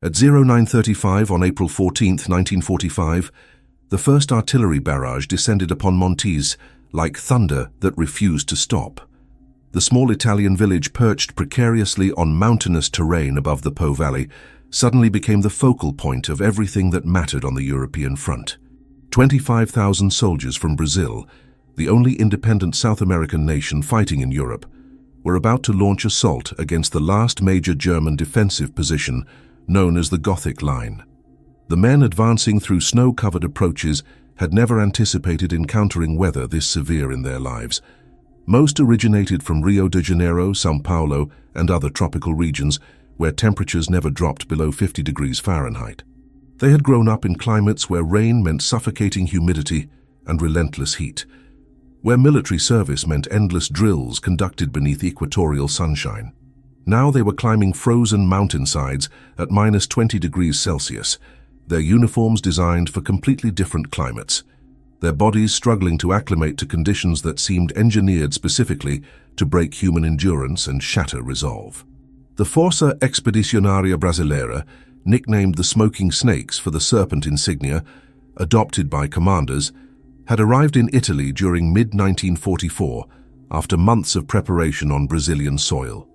At 09:35 on April 14, 1945, the first artillery barrage descended upon Montes like thunder that refused to stop. The small Italian village perched precariously on mountainous terrain above the Po Valley suddenly became the focal point of everything that mattered on the European front. 25,000 soldiers from Brazil, the only independent South American nation fighting in Europe, were about to launch assault against the last major German defensive position known as the Gothic Line. The men advancing through snow-covered approaches had never anticipated encountering weather this severe in their lives. Most originated from Rio de Janeiro, São Paulo, and other tropical regions where temperatures never dropped below 50 degrees Fahrenheit. They had grown up in climates where rain meant suffocating humidity and relentless heat, where military service meant endless drills conducted beneath equatorial sunshine. Now they were climbing frozen mountainsides at -20 degrees Celsius, their uniforms designed for completely different climates, their bodies struggling to acclimate to conditions that seemed engineered specifically to break human endurance and shatter resolve. The Força Expedicionária Brasileira, nicknamed the Smoking Snakes for the serpent insignia, adopted by commanders, had arrived in Italy during mid-1944 after months of preparation on Brazilian soil.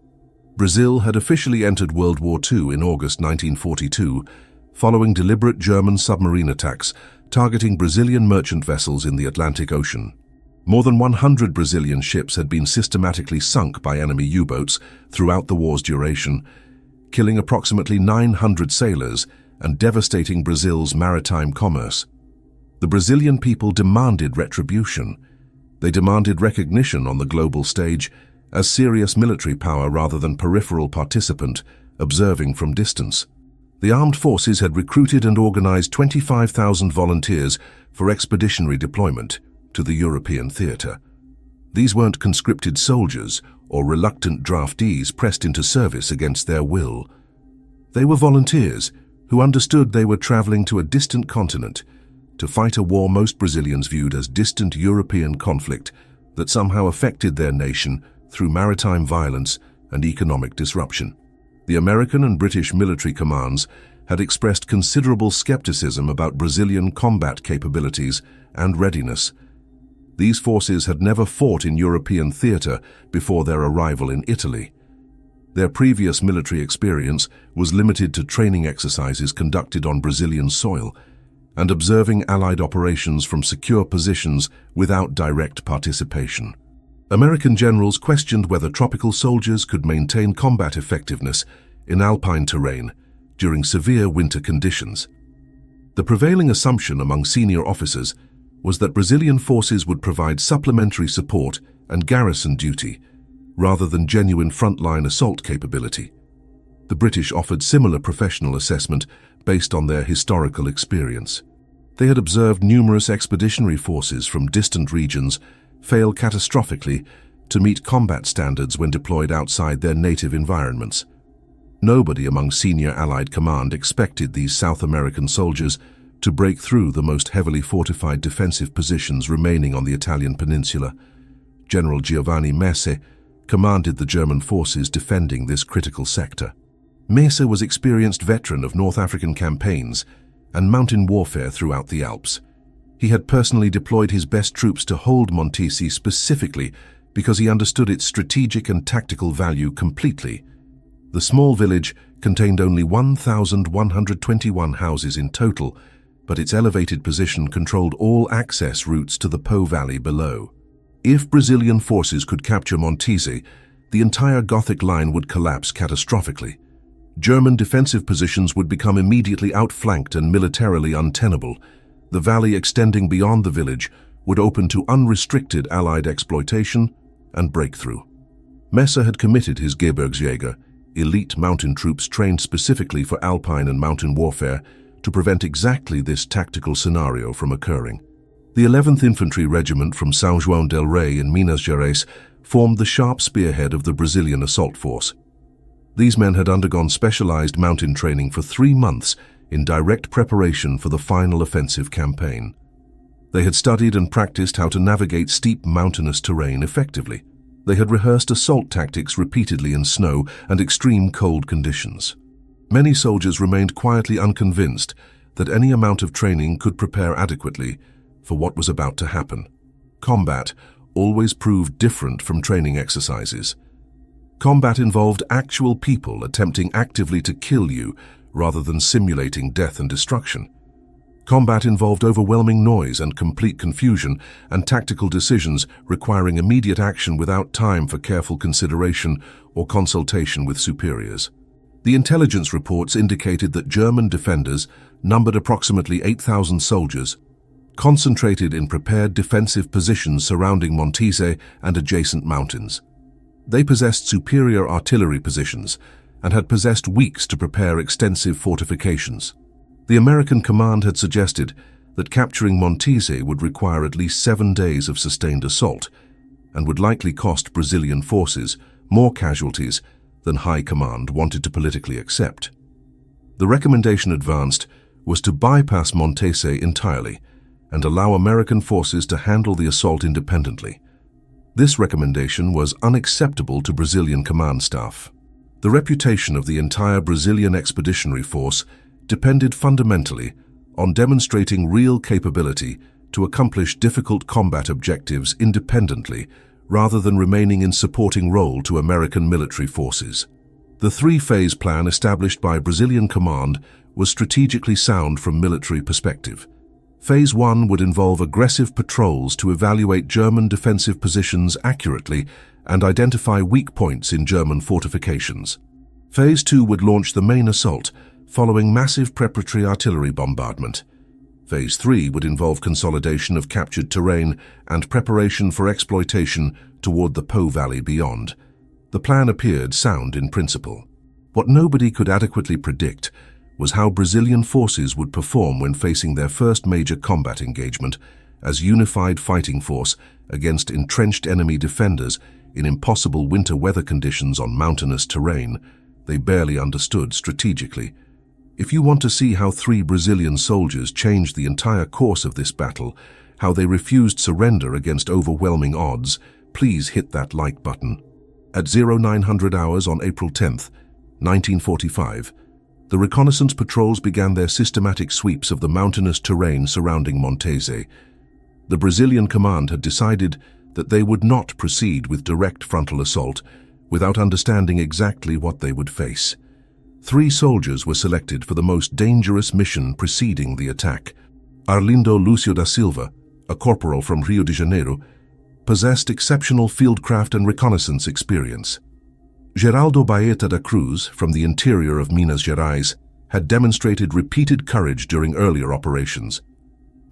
Brazil had officially entered World War II in August 1942, following deliberate German submarine attacks targeting Brazilian merchant vessels in the Atlantic Ocean. More than 100 Brazilian ships had been systematically sunk by enemy U-boats throughout the war's duration, killing approximately 900 sailors and devastating Brazil's maritime commerce. The Brazilian people demanded retribution. They demanded recognition on the global stage as serious military power rather than peripheral participant, observing from distance. The armed forces had recruited and organized 25,000 volunteers for expeditionary deployment to the European theater. These weren't conscripted soldiers or reluctant draftees pressed into service against their will. They were volunteers who understood they were traveling to a distant continent to fight a war most Brazilians viewed as distant European conflict that somehow affected their nation through maritime violence and economic disruption. The American and British military commands had expressed considerable skepticism about Brazilian combat capabilities and readiness. These forces had never fought in European theater before their arrival in Italy. Their previous military experience was limited to training exercises conducted on Brazilian soil and observing Allied operations from secure positions without direct participation. American generals questioned whether tropical soldiers could maintain combat effectiveness in alpine terrain during severe winter conditions. The prevailing assumption among senior officers was that Brazilian forces would provide supplementary support and garrison duty rather than genuine frontline assault capability. The British offered similar professional assessment based on their historical experience. They had observed numerous expeditionary forces from distant regions fail catastrophically to meet combat standards when deployed outside their native environments. Nobody among senior Allied command expected these South American soldiers to break through the most heavily fortified defensive positions remaining on the Italian peninsula. General Giovanni Messe commanded the German forces defending this critical sector. Messe was an experienced veteran of North African campaigns and mountain warfare throughout the Alps. He had personally deployed his best troops to hold Montesi specifically because he understood its strategic and tactical value completely. The small village contained only 1,121 houses in total, but its elevated position controlled all access routes to the Po Valley below. If Brazilian forces could capture Montesi, the entire Gothic line would collapse catastrophically. German defensive positions would become immediately outflanked and militarily untenable. The valley extending beyond the village would open to unrestricted Allied exploitation and breakthrough. Messe had committed his Gebirgsjäger, elite mountain troops trained specifically for alpine and mountain warfare, to prevent exactly this tactical scenario from occurring. The 11th Infantry Regiment from São João del Rei in Minas Gerais formed the sharp spearhead of the Brazilian assault force. These men had undergone specialized mountain training for 3 months in direct preparation for the final offensive campaign. They had studied and practiced how to navigate steep mountainous terrain effectively. They had rehearsed assault tactics repeatedly in snow and extreme cold conditions. Many soldiers remained quietly unconvinced that any amount of training could prepare adequately for what was about to happen. Combat always proved different from training exercises. Combat involved actual people attempting actively to kill you rather than simulating death and destruction. Combat involved overwhelming noise and complete confusion, and tactical decisions requiring immediate action without time for careful consideration or consultation with superiors. The intelligence reports indicated that German defenders numbered approximately 8,000 soldiers, concentrated in prepared defensive positions surrounding Montese and adjacent mountains. They possessed superior artillery positions and had possessed weeks to prepare extensive fortifications. The American command had suggested that capturing Montese would require at least 7 days of sustained assault and would likely cost Brazilian forces more casualties than High Command wanted to politically accept. The recommendation advanced was to bypass Montese entirely and allow American forces to handle the assault independently. This recommendation was unacceptable to Brazilian command staff. The reputation of the entire Brazilian expeditionary force depended fundamentally on demonstrating real capability to accomplish difficult combat objectives independently rather than remaining in supporting role to American military forces. The three-phase plan established by Brazilian command was strategically sound from military perspective. Phase 1 would involve aggressive patrols to evaluate German defensive positions accurately and identify weak points in German fortifications. Phase 2 would launch the main assault, following massive preparatory artillery bombardment. Phase 3 would involve consolidation of captured terrain and preparation for exploitation toward the Po Valley beyond. The plan appeared sound in principle. What nobody could adequately predict was how Brazilian forces would perform when facing their first major combat engagement as unified fighting force against entrenched enemy defenders in impossible winter weather conditions on mountainous terrain they barely understood strategically. If you want to see how 3 Brazilian soldiers changed the entire course of this battle, how they refused surrender against overwhelming odds, please hit that like button. At 0900 hours on April 10th, 1945, the reconnaissance patrols began their systematic sweeps of the mountainous terrain surrounding Montese. The Brazilian command had decided that they would not proceed with direct frontal assault without understanding exactly what they would face. 3 soldiers were selected for the most dangerous mission preceding the attack. Arlindo Lucio da Silva, a corporal from Rio de Janeiro, possessed exceptional fieldcraft and reconnaissance experience. Geraldo Baeta da Cruz, from the interior of Minas Gerais, had demonstrated repeated courage during earlier operations.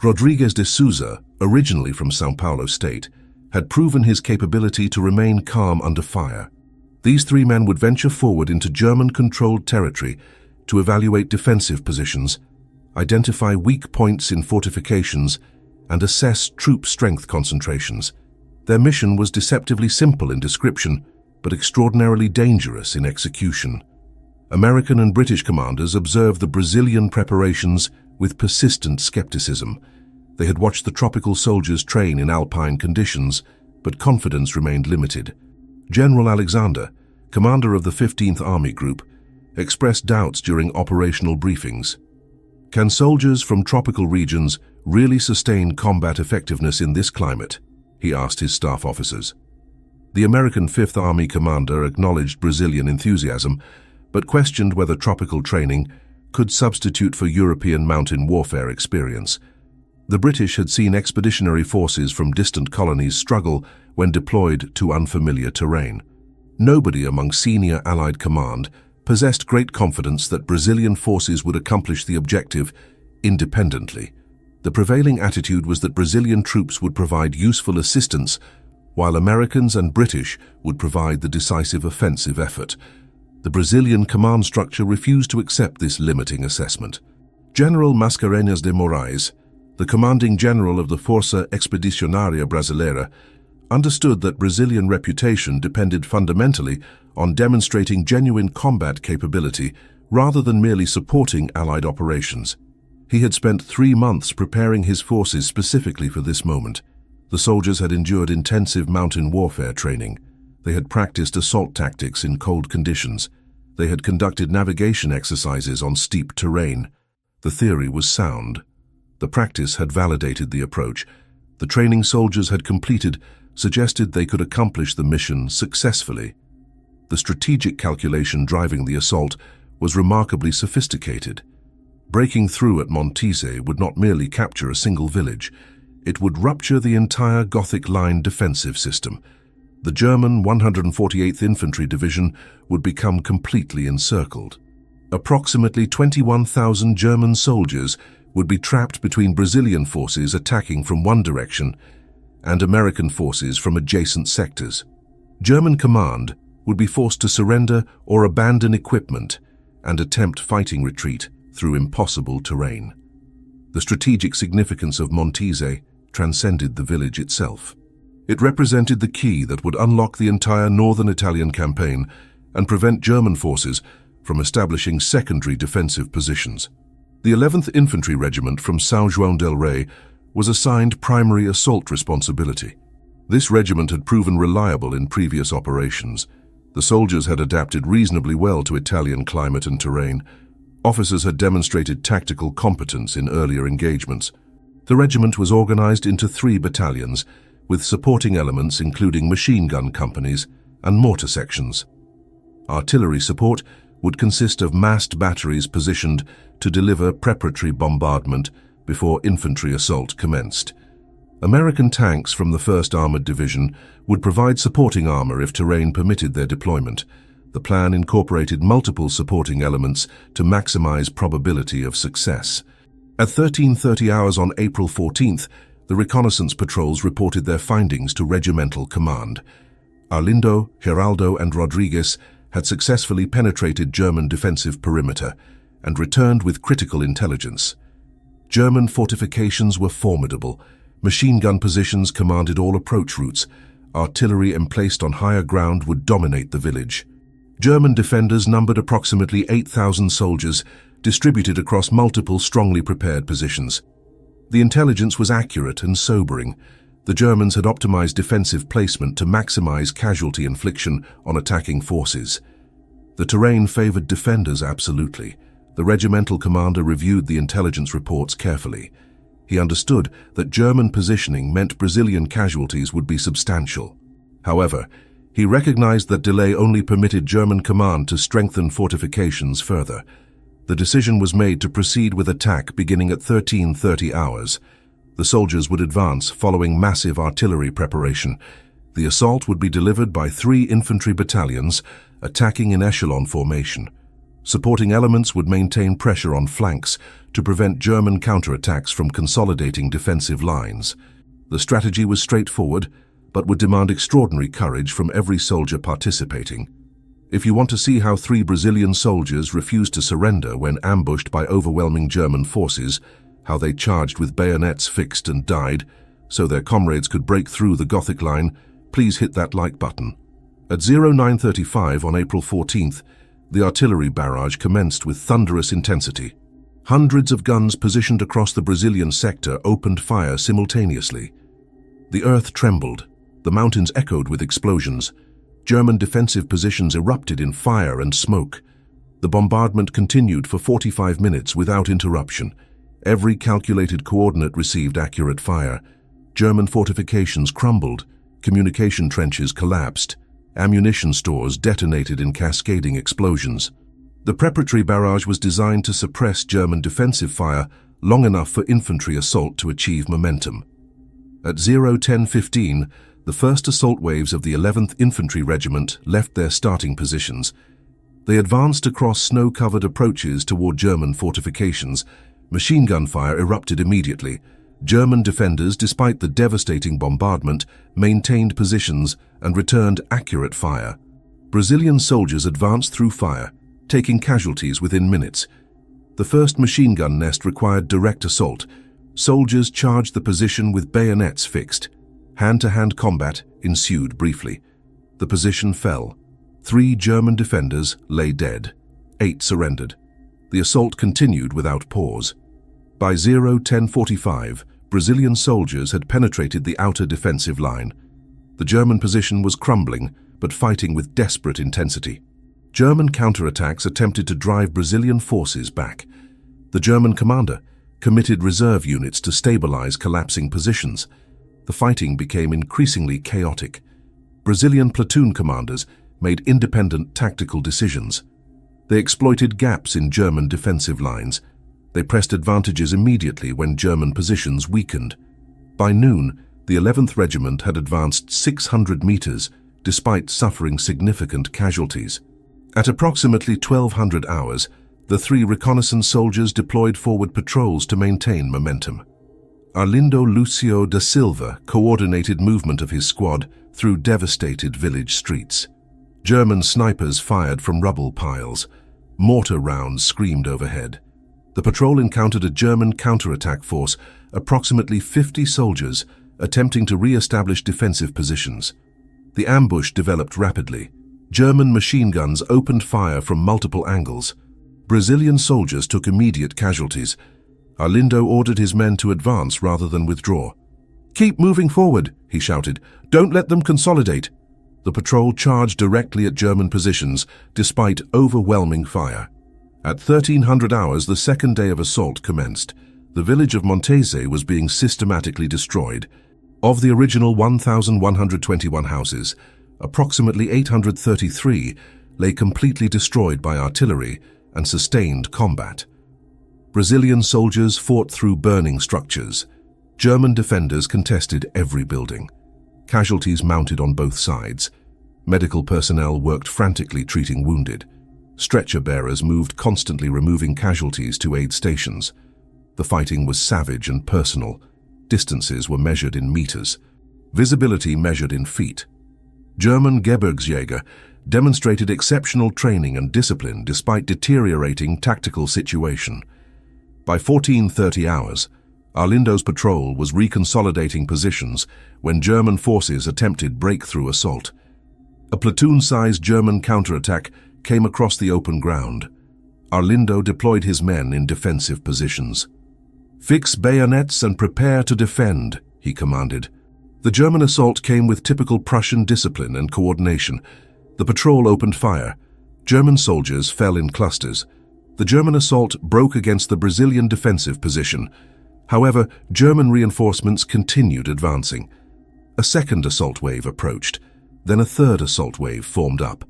Rodrigues de Souza, originally from São Paulo state, had proven his capability to remain calm under fire. These 3 men would venture forward into German-controlled territory to evaluate defensive positions, identify weak points in fortifications, and assess troop strength concentrations. Their mission was deceptively simple in description, but extraordinarily dangerous in execution. American and British commanders observed the Brazilian preparations with persistent skepticism. They had watched the tropical soldiers train in alpine conditions, but confidence remained limited. General Alexander, commander of the 15th Army Group, expressed doubts during operational briefings. Can soldiers from tropical regions really sustain combat effectiveness in this climate? He asked his staff officers. The American 5th Army commander acknowledged Brazilian enthusiasm, but questioned whether tropical training could substitute for European mountain warfare experience. The British had seen expeditionary forces from distant colonies struggle when deployed to unfamiliar terrain. Nobody among senior Allied command possessed great confidence that Brazilian forces would accomplish the objective independently. The prevailing attitude was that Brazilian troops would provide useful assistance, while Americans and British would provide the decisive offensive effort. The Brazilian command structure refused to accept this limiting assessment. General Mascarenhas de Moraes, the commanding general of the Força Expedicionária Brasileira, understood that Brazilian reputation depended fundamentally on demonstrating genuine combat capability rather than merely supporting Allied operations. He had spent 3 months preparing his forces specifically for this moment. The soldiers had endured intensive mountain warfare training. They had practiced assault tactics in cold conditions. They had conducted navigation exercises on steep terrain. The theory was sound. The practice had validated the approach. The training soldiers had completed suggested they could accomplish the mission successfully. The strategic calculation driving the assault was remarkably sophisticated. Breaking through at Montise would not merely capture a single village, it would rupture the entire Gothic Line defensive system. The German 148th Infantry Division would become completely encircled. Approximately 21,000 German soldiers would be trapped between Brazilian forces attacking from one direction and American forces from adjacent sectors. German command would be forced to surrender or abandon equipment and attempt fighting retreat through impossible terrain. The strategic significance of Montise transcended the village itself. It represented the key that would unlock the entire northern Italian campaign and prevent German forces from establishing secondary defensive positions. The 11th Infantry Regiment from São João del Rei was assigned primary assault responsibility. This regiment had proven reliable in previous operations. The soldiers had adapted reasonably well to Italian climate and terrain. Officers had demonstrated tactical competence in earlier engagements. The regiment was organized into 3 battalions, with supporting elements including machine gun companies and mortar sections. Artillery support would consist of massed batteries positioned to deliver preparatory bombardment before infantry assault commenced. American tanks from the 1st Armored Division would provide supporting armor if terrain permitted their deployment. The plan incorporated multiple supporting elements to maximize probability of success. At 13:30 hours on April 14th, the reconnaissance patrols reported their findings to regimental command. Arlindo, Geraldo, and Rodriguez had successfully penetrated German defensive perimeter and returned with critical intelligence. German fortifications were formidable. Machine gun positions commanded all approach routes. Artillery emplaced on higher ground would dominate the village. German defenders numbered approximately 8,000 soldiers, distributed across multiple strongly prepared positions. The intelligence was accurate and sobering. The Germans had optimized defensive placement to maximize casualty infliction on attacking forces. The terrain favored defenders absolutely. The regimental commander reviewed the intelligence reports carefully. He understood that German positioning meant Brazilian casualties would be substantial. However, he recognized that delay only permitted German command to strengthen fortifications further. The decision was made to proceed with attack beginning at 13:30 hours. The soldiers would advance following massive artillery preparation. The assault would be delivered by 3 infantry battalions, attacking in echelon formation. Supporting elements would maintain pressure on flanks to prevent German counterattacks from consolidating defensive lines. The strategy was straightforward, but would demand extraordinary courage from every soldier participating. If you want to see how 3 Brazilian soldiers refused to surrender when ambushed by overwhelming German forces, how they charged with bayonets fixed and died, so their comrades could break through the Gothic line, please hit that like button. At 09:35 on April 14th, the artillery barrage commenced with thunderous intensity. Hundreds of guns positioned across the Brazilian sector opened fire simultaneously. The earth trembled. The mountains echoed with explosions. German defensive positions erupted in fire and smoke. The bombardment continued for 45 minutes without interruption. Every calculated coordinate received accurate fire. German fortifications crumbled. Communication trenches collapsed. Ammunition stores detonated in cascading explosions. The preparatory barrage was designed to suppress German defensive fire long enough for infantry assault to achieve momentum. At 10:15, the first assault waves of the 11th Infantry Regiment left their starting positions. They advanced across snow-covered approaches toward German fortifications. Machine gun fire erupted immediately. German defenders, despite the devastating bombardment, maintained positions and returned accurate fire. Brazilian soldiers advanced through fire, taking casualties within minutes. The first machine gun nest required direct assault. Soldiers charged the position with bayonets fixed. Hand-to-hand combat ensued briefly. The position fell. 3 German defenders lay dead. 8 surrendered. The assault continued without pause. By 10:45, Brazilian soldiers had penetrated the outer defensive line. The German position was crumbling, but fighting with desperate intensity. German counterattacks attempted to drive Brazilian forces back. The German commander committed reserve units to stabilize collapsing positions. The fighting became increasingly chaotic. Brazilian platoon commanders made independent tactical decisions. They exploited gaps in German defensive lines. They pressed advantages immediately when German positions weakened. By noon, the 11th Regiment had advanced 600 meters, despite suffering significant casualties. At approximately 1200 hours, the 3 reconnaissance soldiers deployed forward patrols to maintain momentum. Arlindo Lucio da Silva coordinated movement of his squad through devastated village streets. German snipers fired from rubble piles. Mortar rounds screamed overhead. The patrol encountered a German counterattack force, approximately 50 soldiers, attempting to re-establish defensive positions. The ambush developed rapidly. German machine guns opened fire from multiple angles. Brazilian soldiers took immediate casualties. Arlindo ordered his men to advance rather than withdraw. "Keep moving forward," he shouted. "Don't let them consolidate." The patrol charged directly at German positions, despite overwhelming fire. At 1300 hours, the second day of assault commenced. The village of Montese was being systematically destroyed. Of the original 1,121 houses, approximately 833 lay completely destroyed by artillery and sustained combat. Brazilian soldiers fought through burning structures. German defenders contested every building. Casualties mounted on both sides. Medical personnel worked frantically treating wounded. Stretcher bearers moved constantly removing casualties to aid stations. The fighting was savage and personal. Distances were measured in meters. Visibility measured in feet. German Gebirgsjäger demonstrated exceptional training and discipline despite deteriorating tactical situation. By 1430 hours, Arlindo's patrol was reconsolidating positions when German forces attempted breakthrough assault. A platoon-sized German counterattack came across the open ground. Arlindo deployed his men in defensive positions. "Fix bayonets and prepare to defend," he commanded. The German assault came with typical Prussian discipline and coordination. The patrol opened fire. German soldiers fell in clusters. The German assault broke against the Brazilian defensive position. However, German reinforcements continued advancing. A second assault wave approached. Then a third assault wave formed up.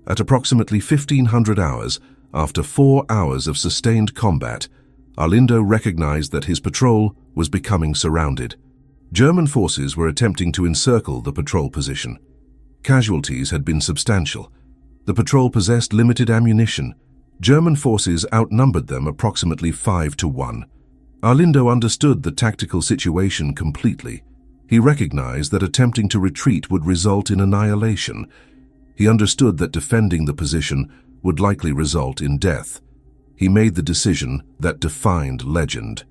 At approximately 1500 hours, after 4 hours of sustained combat, Arlindo recognized that his patrol was becoming surrounded. German forces were attempting to encircle the patrol position. Casualties had been substantial. The patrol possessed limited ammunition. German forces outnumbered them approximately 5-1. Arlindo understood the tactical situation completely. He recognized that attempting to retreat would result in annihilation. He understood that defending the position would likely result in death. He made the decision that defined legend.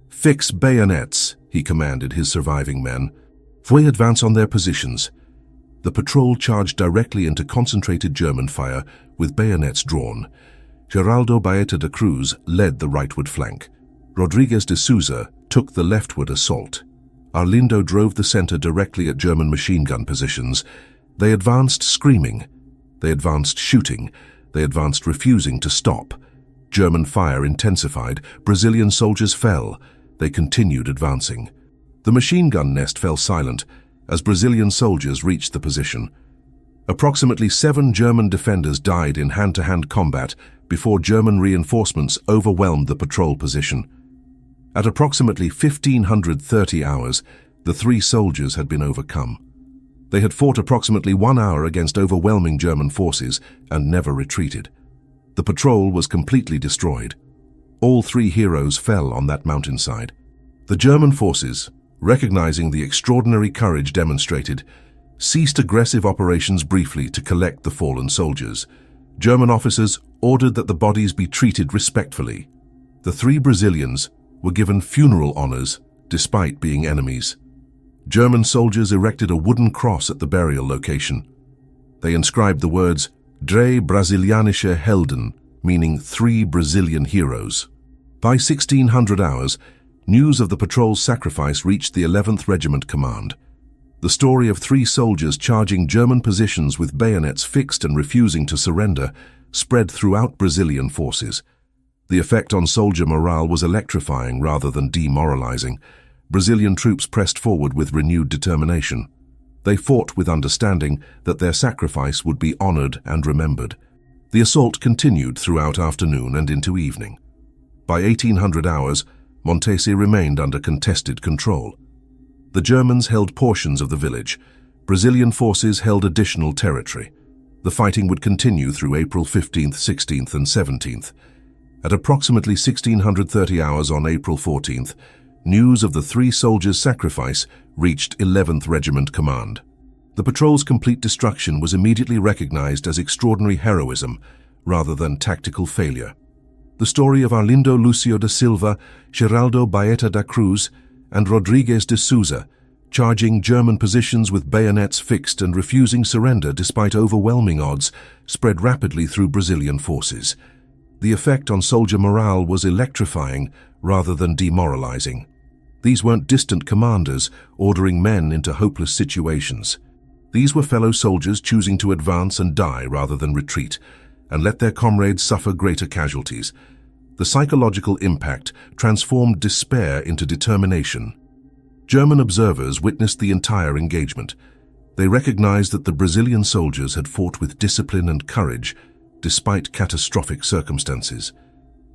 "Fix bayonets," he commanded his surviving men. "We advance on their positions." The patrol charged directly into concentrated German fire with bayonets drawn. Geraldo Baeta da Cruz led the rightward flank. Rodrigues de Souza took the leftward assault. Arlindo drove the center directly at German machine gun positions. They advanced screaming. They advanced shooting. They advanced refusing to stop. German fire intensified. Brazilian soldiers fell. They continued advancing. The machine gun nest fell silent as Brazilian soldiers reached the position. Approximately 7 German defenders died in hand-to-hand combat before German reinforcements overwhelmed the patrol position. At approximately 1530 hours, the 3 soldiers had been overcome. They had fought approximately 1 hour against overwhelming German forces and never retreated. The patrol was completely destroyed. All 3 heroes fell on that mountainside. The German forces, recognizing the extraordinary courage demonstrated, ceased aggressive operations briefly to collect the fallen soldiers. German officers ordered that the bodies be treated respectfully. The 3 Brazilians were given funeral honors despite being enemies. German soldiers erected a wooden cross at the burial location. They inscribed the words "Drei Brasilianische Helden," meaning 3 Brazilian heroes. By 1600 hours, news of the patrol's sacrifice reached the 11th Regiment command. The story of 3 soldiers charging German positions with bayonets fixed and refusing to surrender spread throughout Brazilian forces. The effect on soldier morale was electrifying rather than demoralizing. Brazilian troops pressed forward with renewed determination. They fought with understanding that their sacrifice would be honored and remembered. The assault continued throughout afternoon and into evening. By 1800 hours, Montese remained under contested control. The Germans held portions of the village. Brazilian forces held additional territory. The fighting would continue through April 15th, 16th, and 17th. At approximately 1630 hours on April 14th, news of the 3 soldiers' sacrifice reached 11th Regiment Command. The patrol's complete destruction was immediately recognized as extraordinary heroism rather than tactical failure. The story of Arlindo Lucio da Silva, Geraldo Baeta da Cruz, and Rodrigues de Souza, charging German positions with bayonets fixed and refusing surrender despite overwhelming odds, spread rapidly through Brazilian forces. The effect on soldier morale was electrifying rather than demoralizing. These weren't distant commanders ordering men into hopeless situations. These were fellow soldiers choosing to advance and die rather than retreat, and let their comrades suffer greater casualties. The psychological impact transformed despair into determination. German observers witnessed the entire engagement. They recognized that the Brazilian soldiers had fought with discipline and courage, despite catastrophic circumstances.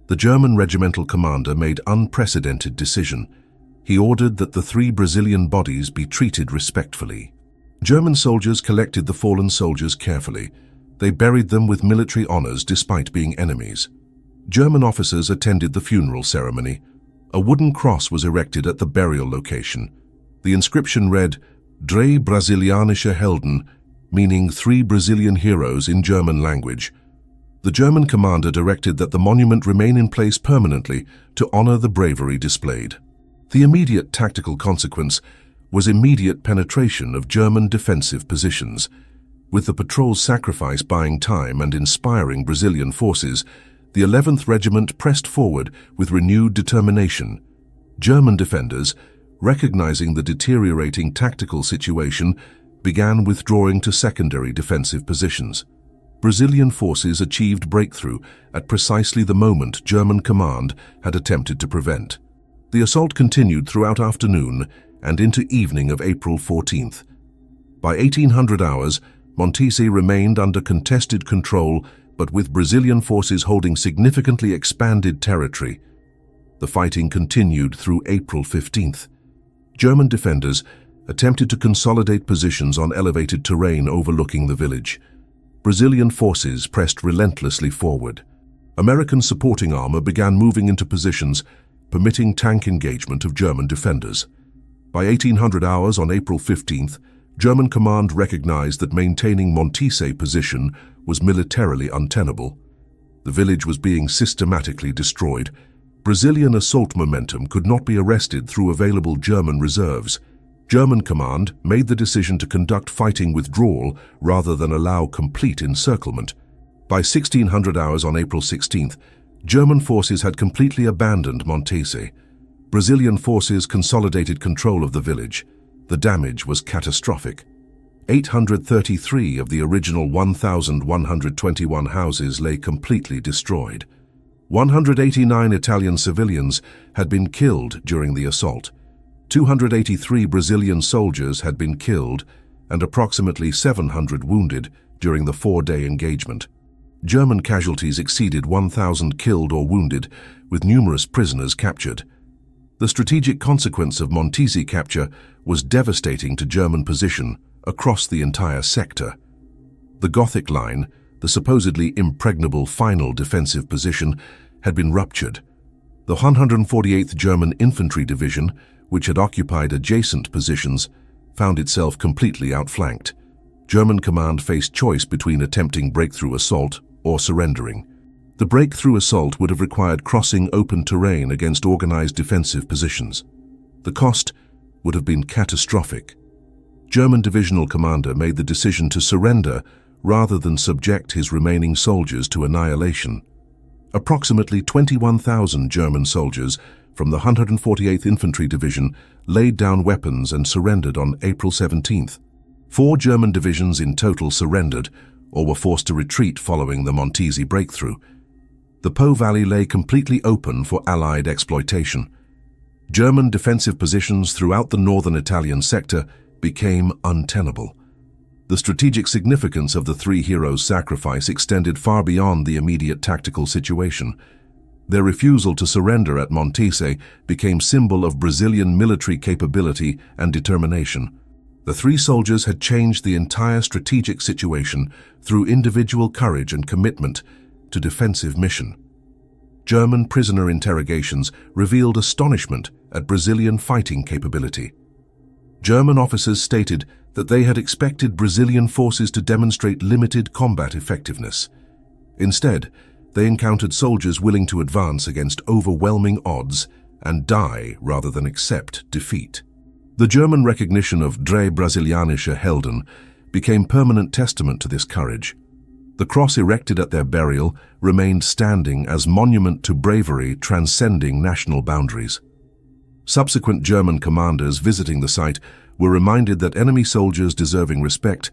The German regimental commander made unprecedented decision. He ordered that the 3 Brazilian bodies be treated respectfully. German soldiers collected the fallen soldiers carefully. They buried them with military honors despite being enemies. German officers attended the funeral ceremony. A wooden cross was erected at the burial location. The inscription read, "Drei Brasilianische Helden," meaning 3 Brazilian heroes in German language. The German commander directed that the monument remain in place permanently to honor the bravery displayed. The immediate tactical consequence was immediate penetration of German defensive positions. With the patrol's sacrifice buying time and inspiring Brazilian forces, the 11th Regiment pressed forward with renewed determination. German defenders, recognizing the deteriorating tactical situation, began withdrawing to secondary defensive positions. Brazilian forces achieved breakthrough at precisely the moment German command had attempted to prevent. The assault continued throughout afternoon and into evening of April 14th. By 1800 hours, Montese remained under contested control, but with Brazilian forces holding significantly expanded territory. The fighting continued through April 15th. German defenders attempted to consolidate positions on elevated terrain overlooking the village. Brazilian forces pressed relentlessly forward. American supporting armor began moving into positions, permitting tank engagement of German defenders. By 1800 hours on April 15th, German command recognized that maintaining Montese position was militarily untenable. The village was being systematically destroyed. Brazilian assault momentum could not be arrested through available German reserves. German command made the decision to conduct fighting withdrawal rather than allow complete encirclement. By 1600 hours on April 16th, German forces had completely abandoned Montese. Brazilian forces consolidated control of the village. The damage was catastrophic. 833 of the original 1,121 houses lay completely destroyed. 189 Italian civilians had been killed during the assault. 283 Brazilian soldiers had been killed and approximately 700 wounded during the 4-day engagement. German casualties exceeded 1,000 killed or wounded, with numerous prisoners captured. The strategic consequence of Montese capture was devastating to German position across the entire sector. The Gothic Line, the supposedly impregnable final defensive position, had been ruptured. The 148th German Infantry Division, which had occupied adjacent positions, found itself completely outflanked. German command faced choice between attempting breakthrough assault or surrendering. The breakthrough assault would have required crossing open terrain against organized defensive positions. The cost would have been catastrophic. German divisional commander made the decision to surrender rather than subject his remaining soldiers to annihilation. Approximately 21,000 German soldiers from the 148th Infantry Division laid down weapons and surrendered on April 17th. 4 German divisions in total surrendered or were forced to retreat following the Montesi breakthrough. The Po Valley lay completely open for Allied exploitation. German defensive positions throughout the northern Italian sector became untenable. The strategic significance of the 3 heroes' sacrifice extended far beyond the immediate tactical situation. Their refusal to surrender at Montesi became symbol of Brazilian military capability and determination. The 3 soldiers had changed the entire strategic situation through individual courage and commitment to defensive mission. German prisoner interrogations revealed astonishment at Brazilian fighting capability. German officers stated that they had expected Brazilian forces to demonstrate limited combat effectiveness. Instead, they encountered soldiers willing to advance against overwhelming odds and die rather than accept defeat. The German recognition of Drei Brasilianische Helden became permanent testament to this courage. The cross erected at their burial remained standing as monument to bravery transcending national boundaries. Subsequent German commanders visiting the site were reminded that enemy soldiers deserving respect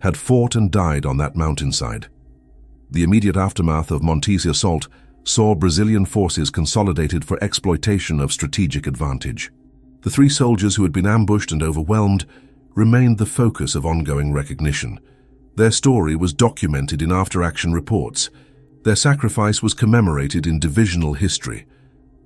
had fought and died on that mountainside. The immediate aftermath of Montesi's assault saw Brazilian forces consolidated for exploitation of strategic advantage. The 3 soldiers who had been ambushed and overwhelmed remained the focus of ongoing recognition. Their story was documented in after-action reports. Their sacrifice was commemorated in divisional history.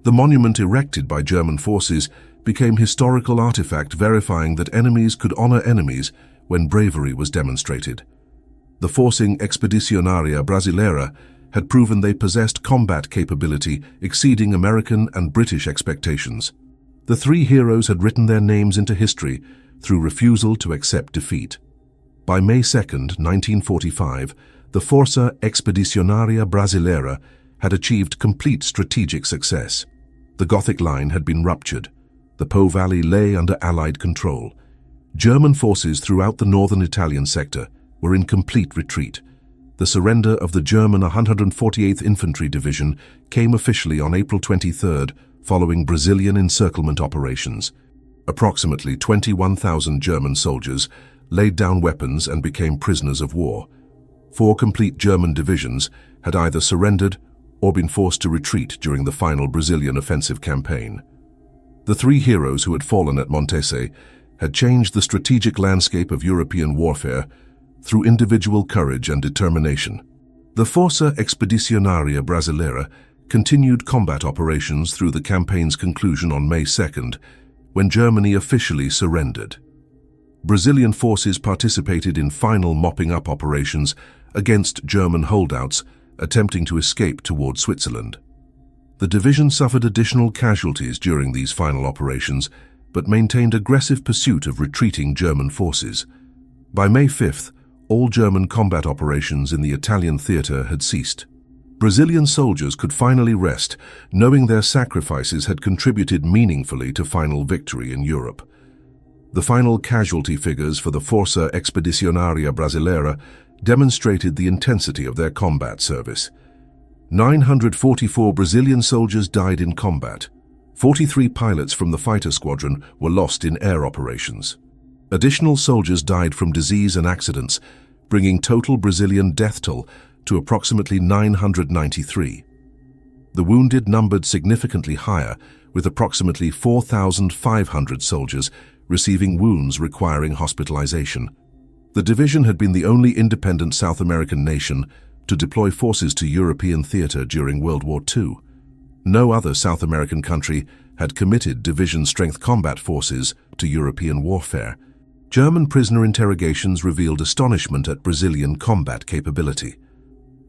The monument erected by German forces became historical artifact verifying that enemies could honor enemies when bravery was demonstrated. The Forcing Expedicionaria Brasileira had proven they possessed combat capability exceeding American and British expectations. The 3 heroes had written their names into history through refusal to accept defeat. By May 2, 1945, the Força Expedicionaria Brasileira had achieved complete strategic success. The Gothic Line had been ruptured. The Po Valley lay under Allied control. German forces throughout the northern Italian sector were in complete retreat. The surrender of the German 148th Infantry Division came officially on April 23rd following Brazilian encirclement operations. Approximately 21,000 German soldiers laid down weapons and became prisoners of war. 4 complete German divisions had either surrendered or been forced to retreat during the final Brazilian offensive campaign. The 3 heroes who had fallen at Montesi had changed the strategic landscape of European warfare through individual courage and determination. The Força Expedicionaria Brasileira continued combat operations through the campaign's conclusion on May 2nd, when Germany officially surrendered. Brazilian forces participated in final mopping-up operations against German holdouts attempting to escape toward Switzerland. The division suffered additional casualties during these final operations, but maintained aggressive pursuit of retreating German forces. By May 5th, all German combat operations in the Italian theater had ceased. Brazilian soldiers could finally rest, knowing their sacrifices had contributed meaningfully to final victory in Europe. The final casualty figures for the Força Expedicionaria Brasileira demonstrated the intensity of their combat service. 944 Brazilian soldiers died in combat. 43 pilots from the fighter squadron were lost in air operations. Additional soldiers died from disease and accidents, bringing total Brazilian death toll to approximately 993. The wounded numbered significantly higher, with approximately 4,500 soldiers receiving wounds requiring hospitalization. The division had been the only independent South American nation to deploy forces to European theater during World War II. No other South American country had committed division-strength combat forces to European warfare. German prisoner interrogations revealed astonishment at Brazilian combat capability.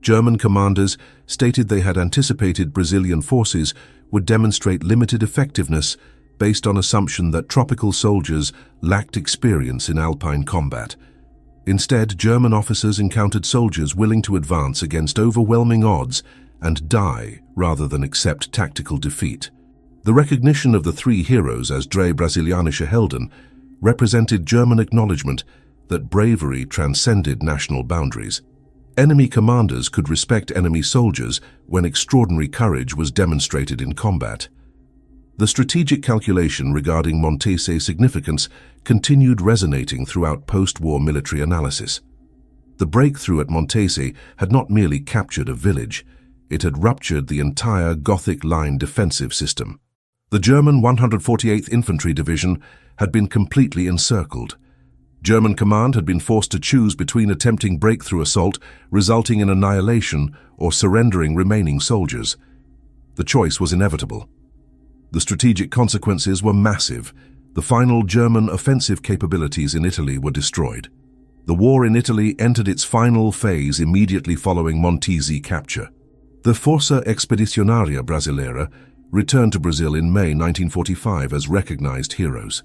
German commanders stated they had anticipated Brazilian forces would demonstrate limited effectiveness based on assumption that tropical soldiers lacked experience in alpine combat. Instead, German officers encountered soldiers willing to advance against overwhelming odds and die rather than accept tactical defeat. The recognition of the 3 heroes as Drei Brasilianische Helden represented German acknowledgement that bravery transcended national boundaries. Enemy commanders could respect enemy soldiers when extraordinary courage was demonstrated in combat. The strategic calculation regarding Montese's significance continued resonating throughout post-war military analysis. The breakthrough at Montese had not merely captured a village, it had ruptured the entire Gothic line defensive system. The German 148th Infantry Division had been completely encircled. German command had been forced to choose between attempting breakthrough assault, resulting in annihilation, or surrendering remaining soldiers. The choice was inevitable. The strategic consequences were massive. The final German offensive capabilities in Italy were destroyed. The war in Italy entered its final phase immediately following Montese capture. The Força Expedicionária Brasileira returned to Brazil in May 1945 as recognized heroes.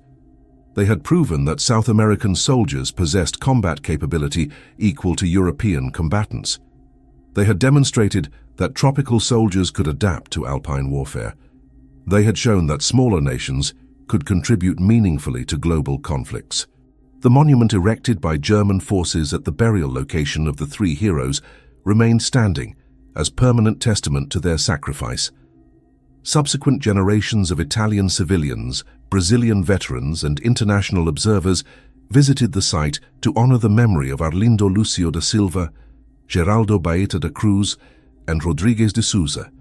They had proven that South American soldiers possessed combat capability equal to European combatants. They had demonstrated that tropical soldiers could adapt to alpine warfare. They had shown that smaller nations could contribute meaningfully to global conflicts. The monument erected by German forces at the burial location of the three heroes remained standing as permanent testament to their sacrifice. Subsequent generations of Italian civilians, Brazilian veterans, and international observers visited the site to honor the memory of Arlindo Lúcio da Silva, Geraldo Baeta da Cruz, and Rodrigues de Souza.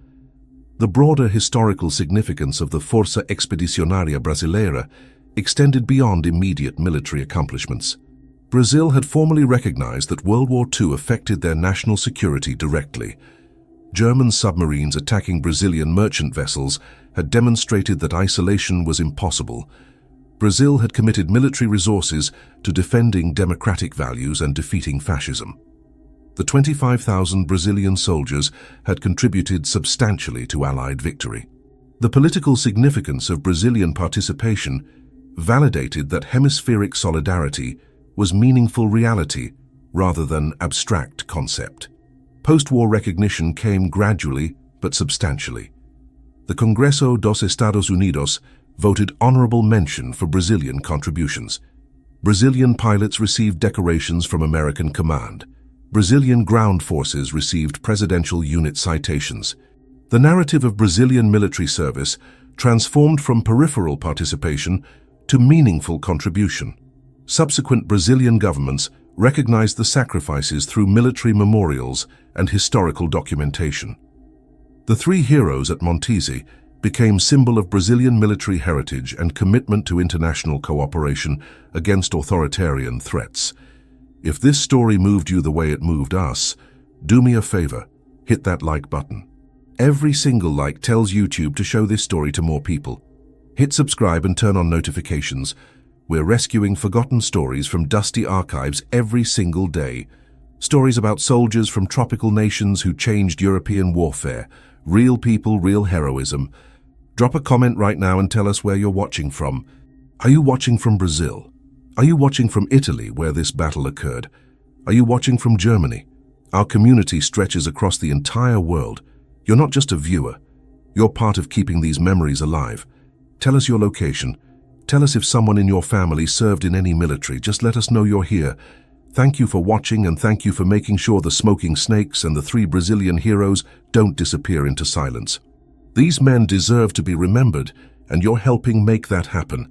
The broader historical significance of the Força Expedicionária Brasileira extended beyond immediate military accomplishments. Brazil had formally recognized that World War II affected their national security directly. German submarines attacking Brazilian merchant vessels had demonstrated that isolation was impossible. Brazil had committed military resources to defending democratic values and defeating fascism. The 25,000 Brazilian soldiers had contributed substantially to Allied victory. The political significance of Brazilian participation validated that hemispheric solidarity was meaningful reality rather than abstract concept. Post-war recognition came gradually but substantially. The Congresso dos Estados Unidos voted honorable mention for Brazilian contributions. Brazilian pilots received decorations from American command. Brazilian ground forces received presidential unit citations. The narrative of Brazilian military service transformed from peripheral participation to meaningful contribution. Subsequent Brazilian governments recognized the sacrifices through military memorials and historical documentation. The three heroes at Montese became symbol of Brazilian military heritage and commitment to international cooperation against authoritarian threats. If this story moved you the way it moved us, do me a favor, hit that like button. Every single like tells YouTube to show this story to more people. Hit subscribe and turn on notifications. We're rescuing forgotten stories from dusty archives every single day. Stories about soldiers from tropical nations who changed European warfare. Real people, real heroism. Drop a comment right now and tell us where you're watching from. Are you watching from Brazil? Are you watching from Italy, where this battle occurred? Are you watching from Germany? Our community stretches across the entire world. You're not just a viewer. You're part of keeping these memories alive. Tell us your location. Tell us if someone in your family served in any military. Just let us know you're here. Thank you for watching, and thank you for making sure the smoking snakes and the three Brazilian heroes don't disappear into silence. These men deserve to be remembered, and you're helping make that happen.